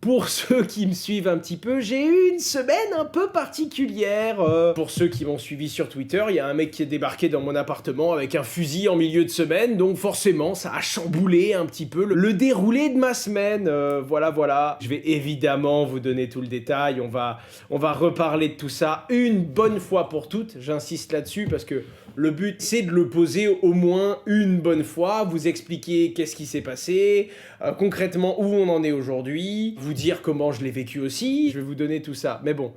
pour ceux qui me suivent un petit peu, j'ai eu une semaine un peu particulière. Pour ceux qui m'ont suivi sur Twitter, il y a un mec qui est débarqué dans mon appartement avec un fusil en milieu de semaine, donc forcément ça a chamboulé un petit peu le déroulé de ma semaine. Voilà. Je vais évidemment vous donner tout le détail, on va reparler de tout ça une bonne fois pour toutes, j'insiste là-dessus parce que le but, c'est de le poser au moins une bonne fois, vous expliquer qu'est-ce qui s'est passé, concrètement où on en est aujourd'hui, vous dire comment je l'ai vécu aussi, je vais vous donner tout ça, mais bon...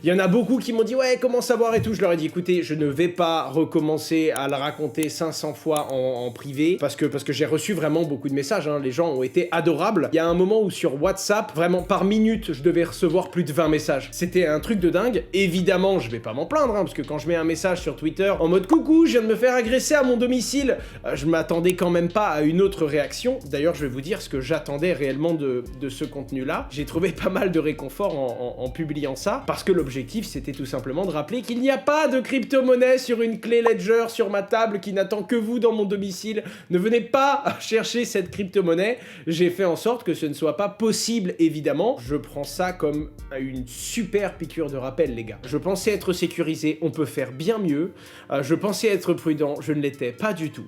Il y en a beaucoup qui m'ont dit « Ouais, comment savoir et tout ?» Je leur ai dit « Écoutez, je ne vais pas recommencer à le raconter 500 fois en privé parce que j'ai reçu vraiment beaucoup de messages, hein. Les gens ont été adorables. Il y a un moment où sur WhatsApp, vraiment par minute, je devais recevoir plus de 20 messages. C'était un truc de dingue. Évidemment, je vais pas m'en plaindre, hein, parce que quand je mets un message sur Twitter en mode « Coucou, je viens de me faire agresser à mon domicile », je m'attendais quand même pas à une autre réaction. D'ailleurs, je vais vous dire ce que j'attendais réellement de ce contenu-là. J'ai trouvé pas mal de réconfort en publiant ça, parce que l'objectif, c'était tout simplement de rappeler qu'il n'y a pas de crypto-monnaie sur une clé Ledger sur ma table qui n'attend que vous dans mon domicile. Ne venez pas chercher cette crypto-monnaie. J'ai fait en sorte que ce ne soit pas possible, évidemment. Je prends ça comme une super piqûre de rappel, les gars. Je pensais être sécurisé, on peut faire bien mieux. Je pensais être prudent, je ne l'étais pas du tout.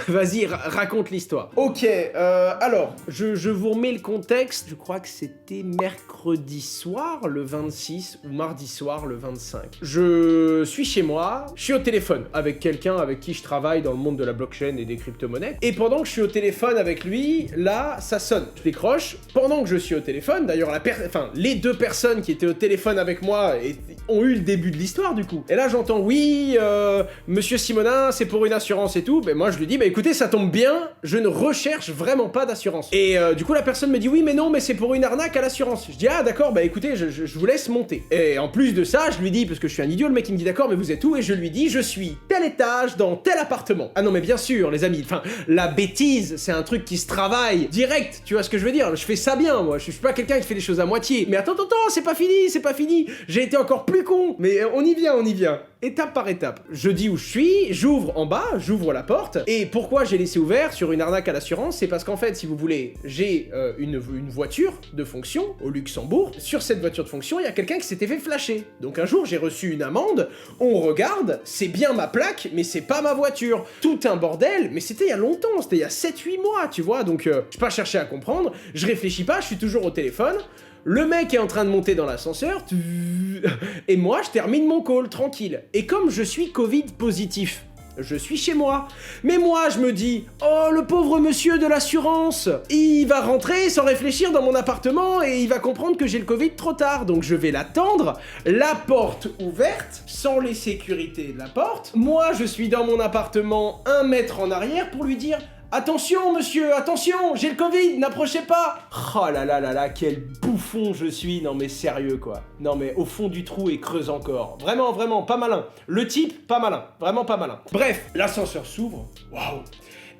Vas-y, raconte l'histoire. Ok, alors, je vous remets le contexte. Je crois que c'était mercredi soir, le 26, ou mardi soir, le 25. Je suis chez moi, je suis au téléphone avec quelqu'un avec qui je travaille dans le monde de la blockchain et des crypto-monnaies. Et pendant que je suis au téléphone avec lui, là, ça sonne. Je décroche. Pendant que je suis au téléphone, d'ailleurs, les deux personnes qui étaient au téléphone avec moi ont eu le début de l'histoire, du coup. Et là, j'entends, oui, monsieur Simonin, c'est pour une assurance et tout. Ben moi, je lui dis, bah écoutez, ça tombe bien, je ne recherche vraiment pas d'assurance. Et du coup, la personne me dit, oui, mais non, mais c'est pour une arnaque à l'assurance. Je dis, ah d'accord, bah écoutez, je vous laisse monter. Et en plus de ça, je lui dis, parce que je suis un idiot, le mec il me dit d'accord, mais vous êtes où? Et je lui dis, je suis tel étage dans tel appartement. Ah non, mais bien sûr, les amis, la bêtise, c'est un truc qui se travaille direct, tu vois ce que je veux dire? Je fais ça bien, moi, je suis pas quelqu'un qui fait les choses à moitié. Mais attends, c'est pas fini, j'ai été encore plus con. Mais on y vient. Étape par étape. Je dis où je suis, j'ouvre en bas, j'ouvre la porte, et pourquoi j'ai laissé ouvert sur une arnaque à l'assurance? C'est parce qu'en fait, si vous voulez, j'ai une voiture de fonction au Luxembourg. Sur cette voiture de fonction, il y a quelqu'un qui s'était fait flasher. Donc un jour, j'ai reçu une amende, on regarde, c'est bien ma plaque, mais c'est pas ma voiture. Tout un bordel, mais c'était il y a longtemps, c'était il y a 7-8 mois, tu vois, donc j'ai pas cherché à comprendre, je réfléchis pas, je suis toujours au téléphone. Le mec est en train de monter dans l'ascenseur, et moi je termine mon call, tranquille. Et comme je suis Covid positif, je suis chez moi. Mais moi, je me dis, oh, le pauvre monsieur de l'assurance, il va rentrer sans réfléchir dans mon appartement et il va comprendre que j'ai le Covid trop tard. Donc je vais l'attendre, la porte ouverte, sans les sécurités de la porte. Moi, je suis dans mon appartement 1 mètre en arrière pour lui dire, attention monsieur, attention, j'ai le Covid, n'approchez pas. Oh là là, quel bouffon je suis, non mais sérieux quoi. Non mais au fond du trou et creuse encore. Vraiment, pas malin. Le type, pas malin, vraiment pas malin. Bref, l'ascenseur s'ouvre, waouh.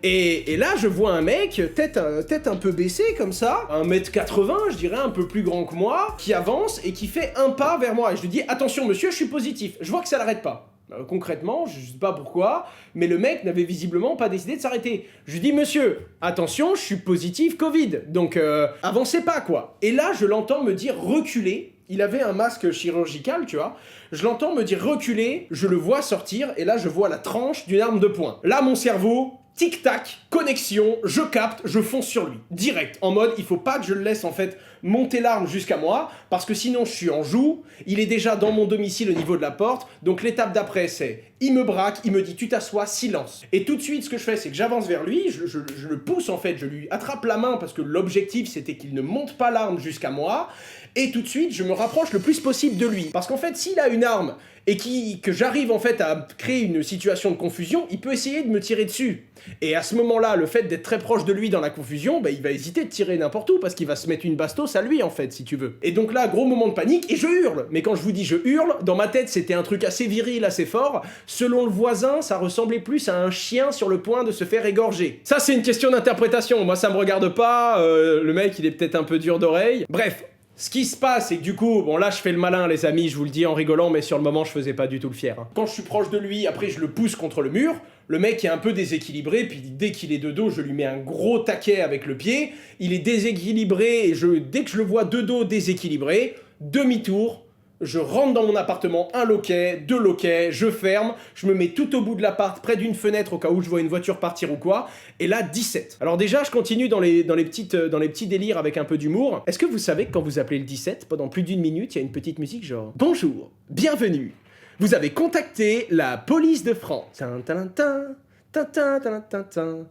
Et là, je vois un mec, tête un peu baissée comme ça, 1m80, je dirais, un peu plus grand que moi, qui avance et qui fait un pas vers moi. Et je lui dis, attention monsieur, je suis positif. Je vois que ça l'arrête pas. Concrètement, je sais pas pourquoi, mais le mec n'avait visiblement pas décidé de s'arrêter. Je lui dis, monsieur, attention, je suis positif Covid, donc avancez pas, quoi. Et là, je l'entends me dire reculer. Il avait un masque chirurgical, tu vois. Je l'entends me dire reculer, je le vois sortir, et là, je vois la tranche d'une arme de poing. Là, mon cerveau... Tic-tac, connexion, je capte, je fonce sur lui, direct, en mode, il faut pas que je le laisse en fait monter l'arme jusqu'à moi, parce que sinon je suis en joue, il est déjà dans mon domicile au niveau de la porte, donc l'étape d'après c'est, il me braque, il me dit tu t'assois, silence. Et tout de suite ce que je fais c'est que j'avance vers lui, je le pousse en fait, je lui attrape la main parce que l'objectif c'était qu'il ne monte pas l'arme jusqu'à moi, et tout de suite je me rapproche le plus possible de lui, parce qu'en fait s'il a une arme, et que j'arrive en fait à créer une situation de confusion, il peut essayer de me tirer dessus. Et à ce moment-là, le fait d'être très proche de lui dans la confusion, bah, il va hésiter de tirer n'importe où, parce qu'il va se mettre une bastos à lui en fait, si tu veux. Et donc là, gros moment de panique, et je hurle. Mais quand je vous dis je hurle, dans ma tête c'était un truc assez viril, assez fort. Selon le voisin, ça ressemblait plus à un chien sur le point de se faire égorger. Ça c'est une question d'interprétation, moi ça me regarde pas, le mec il est peut-être un peu dur d'oreille. Bref. Ce qui se passe, c'est que du coup, bon là je fais le malin les amis, je vous le dis en rigolant, mais sur le moment je faisais pas du tout le fier. Hein. Quand je suis proche de lui, après je le pousse contre le mur, le mec est un peu déséquilibré, puis dès qu'il est de dos, je lui mets un gros taquet avec le pied, il est déséquilibré, et dès que je le vois de dos déséquilibré, demi-tour, je rentre dans mon appartement, un loquet, deux loquets, je ferme, je me mets tout au bout de l'appart, près d'une fenêtre au cas où je vois une voiture partir ou quoi, et là 17. Alors déjà, je continue dans les petits délires avec un peu d'humour. Est-ce que vous savez que quand vous appelez le 17, pendant plus d'une minute, il y a une petite musique genre « Bonjour, bienvenue, vous avez contacté la police de France. »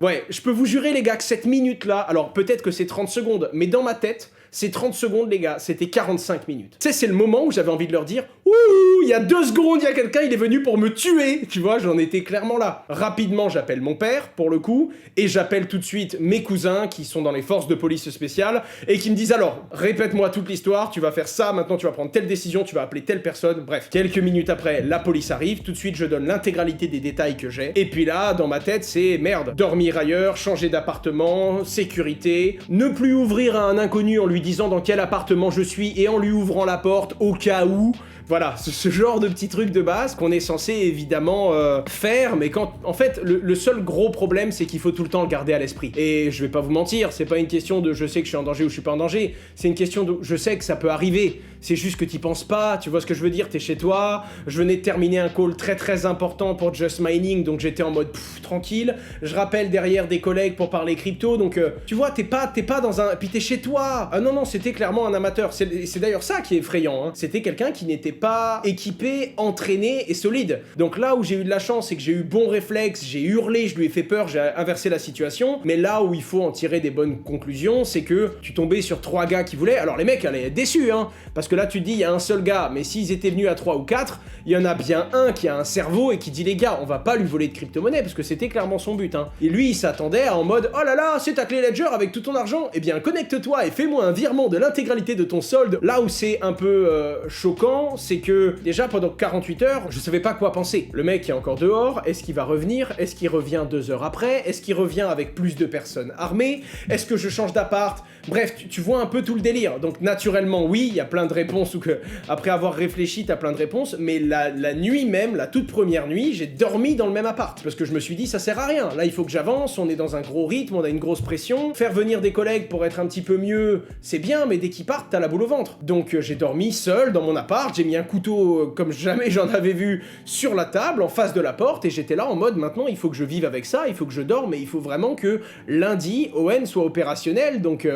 Ouais, je peux vous jurer les gars que cette minute-là, alors peut-être que c'est 30 secondes, mais dans ma tête, ces 30 secondes, les gars, c'était 45 minutes. Tu sais, c'est le moment où j'avais envie de leur dire « Ouh, il y a 2 secondes, il y a quelqu'un, il est venu pour me tuer !» Tu vois, j'en étais clairement là. Rapidement, j'appelle mon père, pour le coup, et j'appelle tout de suite mes cousins, qui sont dans les forces de police spéciales, et qui me disent « Alors, répète-moi toute l'histoire, tu vas faire ça, maintenant tu vas prendre telle décision, tu vas appeler telle personne. » Bref, quelques minutes après, la police arrive, tout de suite, je donne l'intégralité des détails que j'ai, et puis là, dans ma tête, c'est « Merde, dormir ailleurs, changer d'appartement, sécurité, ne plus ouvrir à un inconnu en lui disant dans quel appartement je suis et en lui ouvrant la porte au cas où. » Voilà, ce genre de petits trucs de base qu'on est censé évidemment faire, mais quand... En fait, le seul gros problème, c'est qu'il faut tout le temps le garder à l'esprit. Et je vais pas vous mentir, c'est pas une question de je sais que je suis en danger ou je suis pas en danger, c'est une question de je sais que ça peut arriver, c'est juste que t'y penses pas, tu vois ce que je veux dire, t'es chez toi, je venais de terminer un call très très important pour Just Mining, donc j'étais en mode tranquille, je rappelle derrière des collègues pour parler crypto, donc tu vois, t'es pas dans un... Puis t'es chez toi. Ah non, c'était clairement un amateur, c'est d'ailleurs ça qui est effrayant, hein. C'était quelqu'un qui n'était pas équipé, entraîné et solide. Donc là où j'ai eu de la chance, c'est que j'ai eu bon réflexe, j'ai hurlé, je lui ai fait peur, j'ai inversé la situation, mais là où il faut en tirer des bonnes conclusions, c'est que tu tombais sur 3 gars qui voulaient, alors les mecs allaient être déçus, hein, parce que là tu te dis, il y a un seul gars, mais s'ils étaient venus à 3 ou 4, il y en a bien un qui a un cerveau et qui dit les gars, on va pas lui voler de crypto-monnaie, parce que c'était clairement son but, hein. Et lui, il s'attendait en mode, oh là là, c'est ta clé Ledger avec tout ton argent, eh bien connecte-toi et fais-moi un virement de l'intégralité de ton solde. Là où c'est un peu choquant, c'est que déjà pendant 48 heures, je savais pas quoi penser. Le mec est encore dehors, est-ce qu'il va revenir? Est-ce qu'il revient 2 heures après? Est-ce qu'il revient avec plus de personnes armées? Est-ce que je change d'appart? Bref, tu vois un peu tout le délire. Donc naturellement, oui, il y a plein de réponses, ou que après avoir réfléchi, t'as plein de réponses, mais la nuit même, la toute première nuit, j'ai dormi dans le même appart, parce que je me suis dit, ça sert à rien. Là, il faut que j'avance, on est dans un gros rythme, on a une grosse pression. Faire venir des collègues pour être un petit peu mieux, c'est bien, mais dès qu'ils partent, t'as la boule au ventre. Donc j'ai dormi seul dans mon appart, j'ai mis un couteau comme jamais j'en avais vu sur la table, en face de la porte, et j'étais là en mode, maintenant, il faut que je vive avec ça, il faut que je dorme, et il faut vraiment que lundi, ON soit opérationnel, donc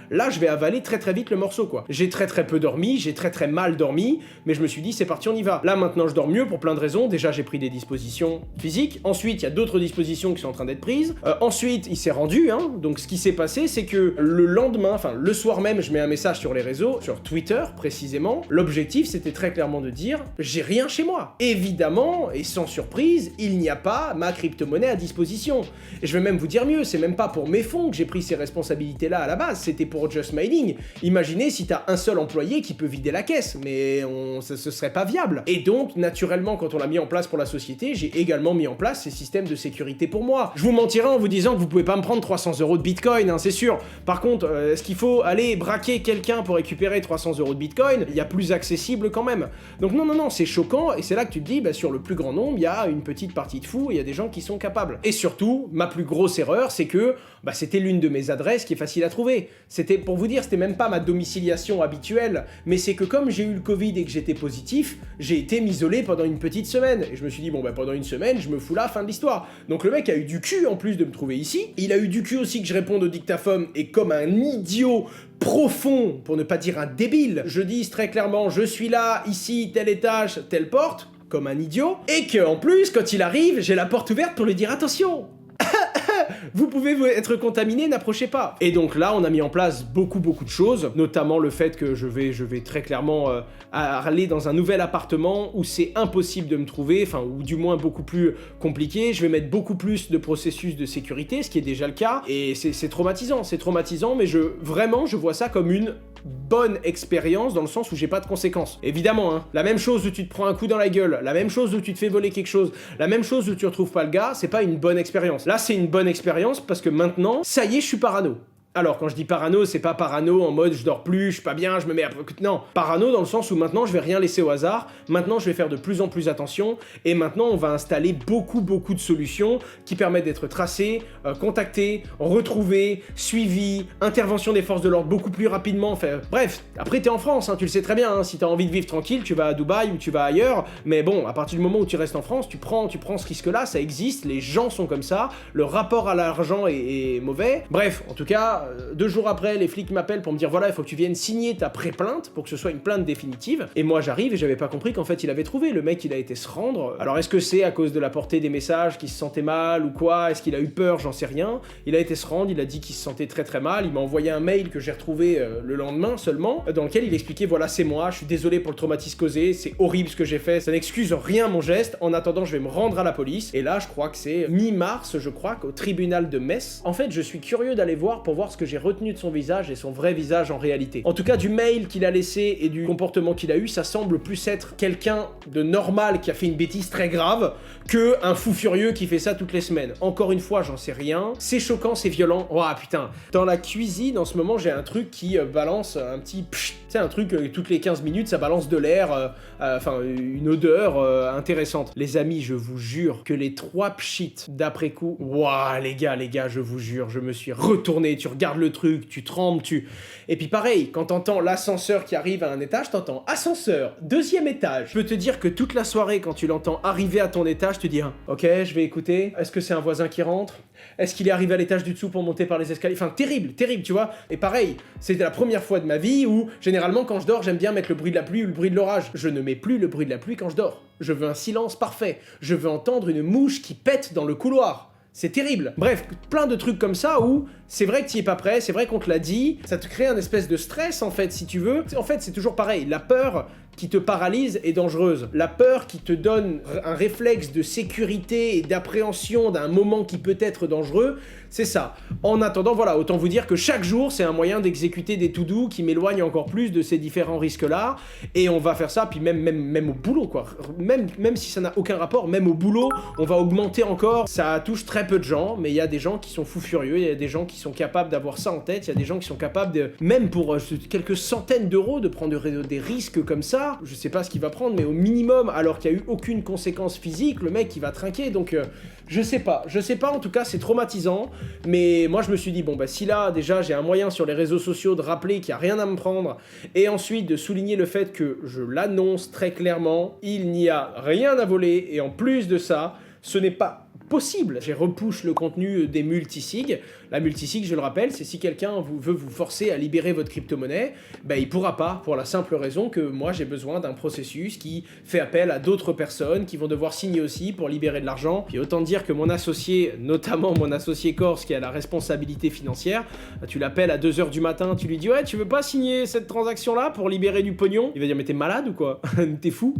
là, je vais avaler très très vite le morceau, quoi. J'ai très très peu dormi, j'ai très très mal dormi, mais je me suis dit, c'est parti, on y va. Là, maintenant, je dors mieux pour plein de raisons. Déjà, j'ai pris des dispositions physiques. Ensuite, il y a d'autres dispositions qui sont en train d'être prises. Ensuite, il s'est rendu, hein. Donc, ce qui s'est passé, c'est que le lendemain, enfin, le soir même, je mets un message sur les réseaux, sur Twitter, précisément. L'objectif, c'était très clairement de dire, j'ai rien chez moi. Évidemment, et sans surprise, il n'y a pas ma crypto-monnaie à disposition. Et je vais même vous dire mieux, c'est même pas pour mes fonds que j'ai pris ces responsabilités-là à la base, c'était pour Just Mining. Imaginez si t'as un seul employé qui peut vider la caisse, mais ce serait pas viable. Et donc, naturellement, quand on l'a mis en place pour la société, j'ai également mis en place ces systèmes de sécurité pour moi. Je vous mentirais en vous disant que vous pouvez pas me prendre 300 € de Bitcoin, hein, c'est sûr. Par contre, est-ce qu'il faut aller braquer quelqu'un pour récupérer 300 € de Bitcoin? Il y a plus accessible quand même. Donc non, c'est choquant, et c'est là que tu te dis, bah, sur le plus grand nombre, il y a une petite partie de fous, il y a des gens qui sont capables. Et surtout, ma plus grosse erreur, c'est que bah, c'était l'une de mes adresses qui est facile à trouver. C'était, pour vous dire, c'était même pas ma domiciliation habituelle, mais c'est que comme j'ai eu le Covid et que j'étais positif, j'ai été m'isoler pendant une petite semaine. Et je me suis dit, bon bah pendant une semaine, je me fous là, fin de l'histoire. Donc le mec a eu du cul en plus de me trouver ici. Il a eu du cul aussi que je réponde au dictaphone, et comme un idiot profond, pour ne pas dire un débile, je dis très clairement, je suis là, ici, tel étage, telle porte, comme un idiot, et que en plus, quand il arrive, j'ai la porte ouverte pour lui dire attention. Vous pouvez être contaminé, n'approchez pas. Et donc là, on a mis en place beaucoup de choses, notamment le fait que je vais très clairement aller dans un nouvel appartement où c'est impossible de me trouver, enfin, ou du moins beaucoup plus compliqué. Je vais mettre beaucoup plus de processus de sécurité, ce qui est déjà le cas, et c'est traumatisant, mais vraiment, je vois ça comme une bonne expérience dans le sens où j'ai pas de conséquences. Évidemment, hein, la même chose où tu te prends un coup dans la gueule, la même chose où tu te fais voler quelque chose, la même chose où tu retrouves pas le gars, c'est pas une bonne expérience. Là, c'est une bonne expérience parce que maintenant, ça y est, je suis parano. Alors, quand je dis parano, c'est pas parano en mode je dors plus, je suis pas bien, je me mets à... Non, parano dans le sens où maintenant je vais rien laisser au hasard, maintenant je vais faire de plus en plus attention, et maintenant on va installer beaucoup de solutions qui permettent d'être tracé, contacté, retrouvé, suivi, intervention des forces de l'ordre beaucoup plus rapidement, enfin bref, après t'es en France, hein, tu le sais très bien, hein, si t'as envie de vivre tranquille, tu vas à Dubaï ou tu vas ailleurs, mais bon, à partir du moment où tu restes en France, tu prends ce risque-là, ça existe, les gens sont comme ça, le rapport à l'argent est mauvais, bref, en tout cas, 2 jours après, les flics m'appellent pour me dire voilà, il faut que tu viennes signer ta pré-plainte pour que ce soit une plainte définitive. Et moi j'arrive et j'avais pas compris qu'en fait il avait trouvé. Le mec il a été se rendre. Alors est-ce que c'est à cause de la portée des messages qu'il se sentait mal ou quoi? Est-ce qu'il a eu peur? J'en sais rien. Il a été se rendre, il a dit qu'il se sentait très mal. Il m'a envoyé un mail que j'ai retrouvé le lendemain seulement, dans lequel il expliquait voilà, c'est moi, je suis désolé pour le traumatisme causé, c'est horrible ce que j'ai fait, ça n'excuse rien mon geste. En attendant, je vais me rendre à la police. Et là, je crois que c'est mi-mars, je crois, qu'au tribunal de Metz. En fait, je suis curieux d'aller voir pour voir ce que j'ai retenu de son visage et son vrai visage en réalité. En tout cas, du mail qu'il a laissé et du comportement qu'il a eu, ça semble plus être quelqu'un de normal qui a fait une bêtise très grave que un fou furieux qui fait ça toutes les semaines. Encore une fois, j'en sais rien. C'est choquant, c'est violent. Oh putain. Dans la cuisine, en ce moment, j'ai un truc qui balance un petit pshht. Tu sais, un truc, toutes les 15 minutes, ça balance de l'air, enfin, une odeur intéressante. Les amis, je vous jure que les 3 pshits d'après coup, waouh, les gars, je vous jure, je me suis retourné, tu regardes le truc, tu trembles, Et puis pareil, quand t'entends l'ascenseur qui arrive à un étage, t'entends ascenseur, 2e étage. Je peux te dire que toute la soirée, quand tu l'entends arriver à ton étage, tu dis, ok, je vais écouter, est-ce que c'est un voisin qui rentre? Est-ce qu'il est arrivé à l'étage du dessous pour monter par les escaliers? Enfin, terrible, tu vois. Et pareil, c'était la première fois de ma vie où, généralement, quand je dors, j'aime bien mettre le bruit de la pluie ou le bruit de l'orage. Je ne mets plus le bruit de la pluie quand je dors. Je veux un silence parfait. Je veux entendre une mouche qui pète dans le couloir. C'est terrible. Bref, plein de trucs comme ça où c'est vrai que t'y es pas prêt, c'est vrai qu'on te l'a dit, ça te crée un espèce de stress en fait, si tu veux. En fait, c'est toujours pareil, la peur qui te paralyse est dangereuse. La peur qui te donne un réflexe de sécurité et d'appréhension d'un moment qui peut être dangereux, c'est ça. En attendant, voilà, autant vous dire que chaque jour, c'est un moyen d'exécuter des to-do qui m'éloignent encore plus de ces différents risques-là, et on va faire ça, puis même au boulot, quoi. Même si ça n'a aucun rapport, même au boulot, on va augmenter encore. Ça touche très peu de gens, mais il y a des gens qui sont fous furieux, il y a des gens qui sont capables d'avoir ça en tête, il y a des gens qui sont capables de, même pour quelques centaines d'euros, de prendre des risques comme ça. Je sais pas ce qu'il va prendre, mais au minimum, alors qu'il n'y a eu aucune conséquence physique, le mec il va trinquer, donc je sais pas, en tout cas c'est traumatisant, mais moi je me suis dit, bon bah si là déjà j'ai un moyen sur les réseaux sociaux de rappeler qu'il n'y a rien à me prendre, et ensuite de souligner le fait que je l'annonce très clairement, il n'y a rien à voler, et en plus de ça, ce n'est pas possible. J'ai repush le contenu des multisigs. La multisig, je le rappelle, c'est si quelqu'un veut vous forcer à libérer votre crypto-monnaie, ben il pourra pas, pour la simple raison que moi j'ai besoin d'un processus qui fait appel à d'autres personnes qui vont devoir signer aussi pour libérer de l'argent. Puis autant dire que mon associé, notamment mon associé Corse qui a la responsabilité financière, tu l'appelles à 2h du matin, tu lui dis ouais, tu veux pas signer cette transaction-là pour libérer du pognon? Il va dire mais t'es malade ou quoi? T'es fou?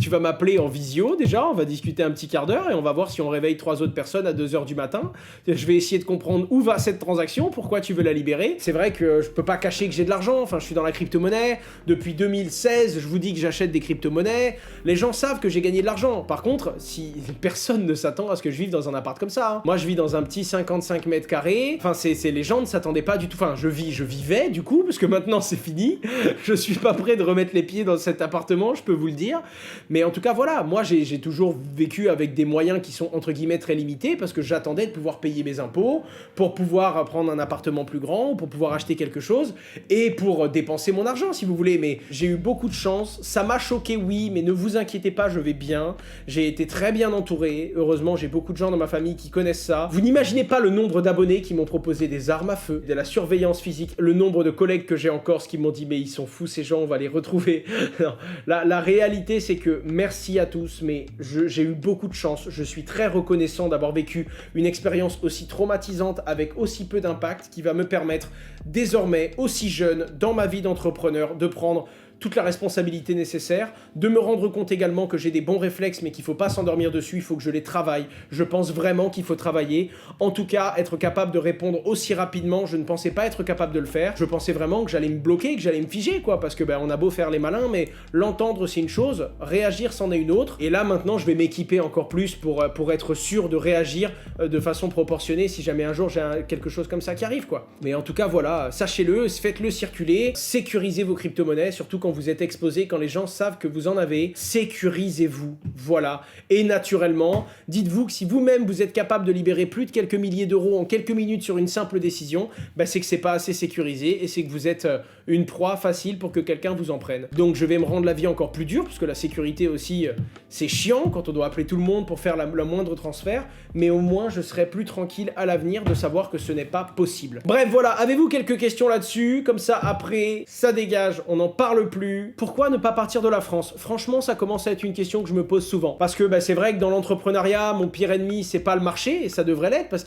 Tu vas m'appeler en visio déjà, on va discuter un petit quart d'heure et on va voir si on réveille 3 autres personnes à 2h du matin. Je vais essayer de comprendre où va cette transaction, pourquoi tu veux la libérer. C'est vrai que je peux pas cacher que j'ai de l'argent, enfin je suis dans la crypto-monnaie, depuis 2016 je vous dis que j'achète des crypto-monnaies, les gens savent que j'ai gagné de l'argent. Par contre, si personne ne s'attend à ce que je vive dans un appart comme ça, hein. Moi je vis dans un petit 55 mètres carrés, enfin les gens ne s'attendaient pas du tout, enfin je vivais du coup, parce que maintenant c'est fini, je suis pas prêt de remettre les pieds dans cet appartement, je peux vous le dire, mais en tout cas voilà, moi j'ai toujours vécu avec des moyens qui sont entre guillemets très limités, parce que j'attendais de pouvoir payer mes impôts, pour pouvoir prendre un appartement plus grand, pour pouvoir acheter quelque chose, et pour dépenser mon argent si vous voulez, mais j'ai eu beaucoup de chance, ça m'a choqué oui, mais ne vous inquiétez pas, je vais bien, j'ai été très bien entouré, heureusement j'ai beaucoup de gens dans ma famille qui connaissent ça, vous n'imaginez pas le nombre d'abonnés qui m'ont proposé des armes à feu, de la surveillance physique, le nombre de collègues que j'ai en Corse qui m'ont dit mais ils sont fous ces gens, on va les retrouver. Non, la réalité c'est que merci à tous, mais j'ai eu beaucoup de chance, je suis très reconnaissant d'avoir vécu une expérience aussi traumatisante avec aussi peu d'impact qui va me permettre désormais, aussi jeune, dans ma vie d'entrepreneur, de prendre toute la responsabilité nécessaire, de me rendre compte également que j'ai des bons réflexes mais qu'il faut pas s'endormir dessus, il faut que je les travaille. Je pense vraiment qu'il faut travailler. En tout cas, être capable de répondre aussi rapidement, je ne pensais pas être capable de le faire. Je pensais vraiment que j'allais me bloquer, que j'allais me figer, quoi, parce que on a beau faire les malins, mais l'entendre c'est une chose, réagir c'en est une autre. Et là maintenant, je vais m'équiper encore plus pour être sûr de réagir de façon proportionnée si jamais un jour j'ai quelque chose comme ça qui arrive, quoi. Mais en tout cas, voilà, sachez-le, faites-le circuler, sécurisez vos crypto-monnaies, surtout quand vous êtes exposé, quand les gens savent que vous en avez, sécurisez-vous, voilà. Et naturellement, dites-vous que si vous-même vous êtes capable de libérer plus de quelques milliers d'euros en quelques minutes sur une simple décision, c'est que c'est pas assez sécurisé et c'est que vous êtes une proie facile pour que quelqu'un vous en prenne. Donc je vais me rendre la vie encore plus dure, parce que la sécurité aussi, c'est chiant quand on doit appeler tout le monde pour faire le moindre transfert, mais au moins je serai plus tranquille à l'avenir de savoir que ce n'est pas possible. Bref, voilà, avez-vous quelques questions là-dessus? Comme ça, après, ça dégage, on n'en parle plus. Pourquoi ne pas partir de la France? Franchement, ça commence à être une question que je me pose souvent. Parce que c'est vrai que dans l'entrepreneuriat, mon pire ennemi, c'est pas le marché, et ça devrait l'être, parce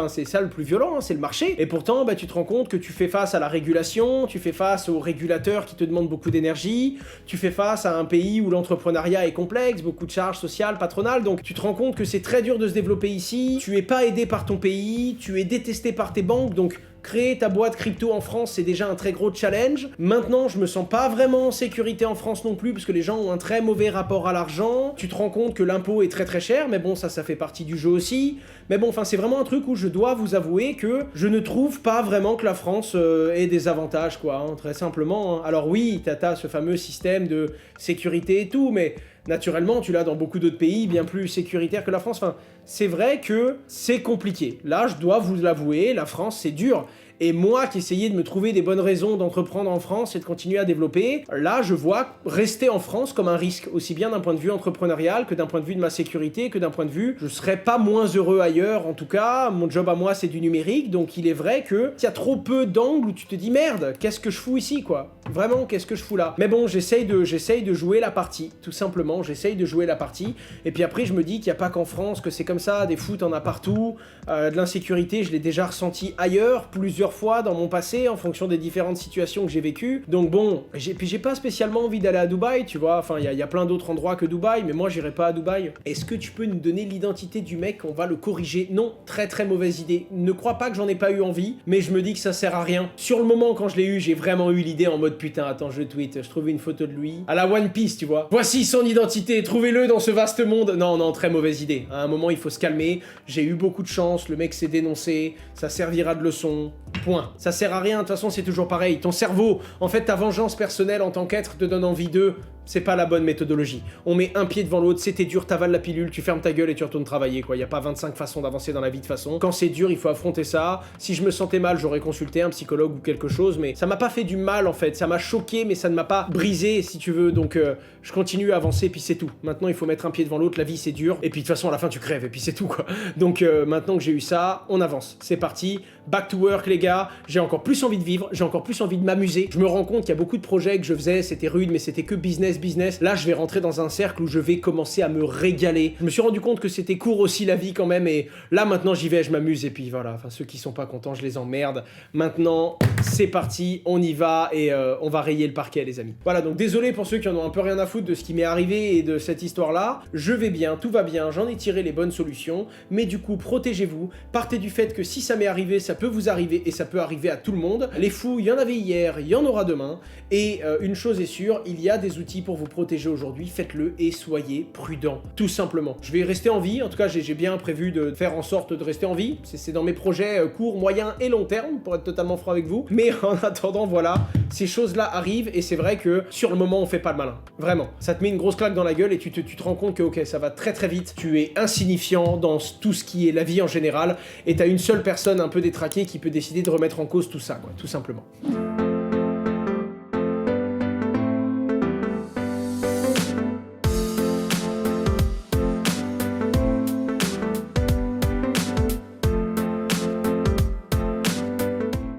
c'est ça le plus violent, hein, c'est le marché. Et pourtant, tu te rends compte que tu fais face à la régulation, tu fais face aux régulateurs qui te demandent beaucoup d'énergie, tu fais face à un pays où l'entrepreneuriat est complexe, beaucoup de charges sociales, patronales, donc tu te rends compte que c'est très dur de se développer ici, tu es pas aidé par ton pays, tu es détesté par tes banques, donc créer ta boîte crypto en France, c'est déjà un très gros challenge. Maintenant, je me sens pas vraiment en sécurité en France non plus, parce que les gens ont un très mauvais rapport à l'argent. Tu te rends compte que l'impôt est très très cher, mais bon, ça fait partie du jeu aussi. Mais bon, c'est vraiment un truc où je dois vous avouer que je ne trouve pas vraiment que la France ait des avantages, quoi, hein, très simplement. Hein. Alors oui, t'as ce fameux système de sécurité et tout, mais naturellement, tu l'as dans beaucoup d'autres pays bien plus sécuritaires que la France. C'est vrai que c'est compliqué. Là, je dois vous l'avouer, la France, c'est dur. Et moi qui essayais de me trouver des bonnes raisons d'entreprendre en France et de continuer à développer, là je vois rester en France comme un risque, aussi bien d'un point de vue entrepreneurial que d'un point de vue de ma sécurité, que d'un point de vue, je serais pas moins heureux ailleurs. En tout cas, mon job à moi c'est du numérique, donc il est vrai que il y a trop peu d'angles où tu te dis merde, qu'est-ce que je fous ici, quoi. Vraiment, qu'est-ce que je fous là? Mais bon, j'essaye de jouer la partie, tout simplement, j'essaye de jouer la partie, et puis après je me dis qu'il n'y a pas qu'en France, que c'est comme ça, des foot t'en as partout, de l'insécurité je l'ai déjà ressenti ailleurs, plusieurs fois dans mon passé, en fonction des différentes situations que j'ai vécues. Donc bon, j'ai pas spécialement envie d'aller à Dubaï, tu vois, il y a plein d'autres endroits que Dubaï, mais moi j'irai pas à Dubaï. Est-ce que tu peux nous donner l'identité du mec? On va le corriger. Non, très très mauvaise idée. Ne crois pas que j'en ai pas eu envie, mais je me dis que ça sert à rien. Sur le moment, quand je l'ai eu, j'ai vraiment eu l'idée en mode putain, attends, je tweet, je trouvais une photo de lui, à la One Piece, tu vois. Voici son identité, trouvez-le dans ce vaste monde. Non, très mauvaise idée. À un moment, il faut se calmer. J'ai eu beaucoup de chance, le mec s'est dénoncé, ça servira de leçon. Point. Ça sert à rien, de toute façon c'est toujours pareil. Ton cerveau, en fait ta vengeance personnelle en tant qu'être te donne envie d'eux, c'est pas la bonne méthodologie. On met un pied devant l'autre, c'était dur, t'avales la pilule, tu fermes ta gueule et tu retournes travailler, quoi. Y a pas 25 façons d'avancer dans la vie de façon. Quand c'est dur, il faut affronter ça. Si je me sentais mal, j'aurais consulté un psychologue ou quelque chose, mais ça m'a pas fait du mal en fait. Ça m'a choqué, mais ça ne m'a pas brisé, si tu veux. Donc je continue à avancer, puis c'est tout. Maintenant il faut mettre un pied devant l'autre, la vie c'est dur, et puis de toute façon à la fin tu crèves, et puis c'est tout, quoi. Donc maintenant que j'ai eu ça, on avance. C'est parti, back to work les gars. J'ai encore plus envie de vivre, j'ai encore plus envie de m'amuser. Je me rends compte qu'il y a beaucoup de projets que je faisais, c'était rude, mais c'était que business. Là, je vais rentrer dans un cercle où je vais commencer à me régaler. Je me suis rendu compte que c'était court aussi la vie quand même, et là maintenant j'y vais, je m'amuse, et puis voilà, ceux qui sont pas contents, je les emmerde. Maintenant, c'est parti, on y va, et on va rayer le parquet les amis. Voilà, donc désolé pour ceux qui en ont un peu rien à foutre de ce qui m'est arrivé et de cette histoire-là. Je vais bien, tout va bien, j'en ai tiré les bonnes solutions, mais du coup, protégez-vous, partez du fait que si ça m'est arrivé, ça peut vous arriver, et ça peut arriver à tout le monde. Les fous, il y en avait hier, il y en aura demain, et une chose est sûre, il y a des outils pour vous protéger aujourd'hui, faites-le et soyez prudents, tout simplement. Je vais rester en vie, en tout cas j'ai bien prévu de faire en sorte de rester en vie, c'est dans mes projets court, moyen et long terme, pour être totalement franc avec vous, mais en attendant voilà, ces choses-là arrivent, et c'est vrai que sur le moment on fait pas le malin, vraiment. Ça te met une grosse claque dans la gueule et tu te rends compte que ok, ça va très très vite, tu es insignifiant dans tout ce qui est la vie en général, et t'as une seule personne un peu détraquée qui peut décider de remettre en cause tout ça, quoi, tout simplement.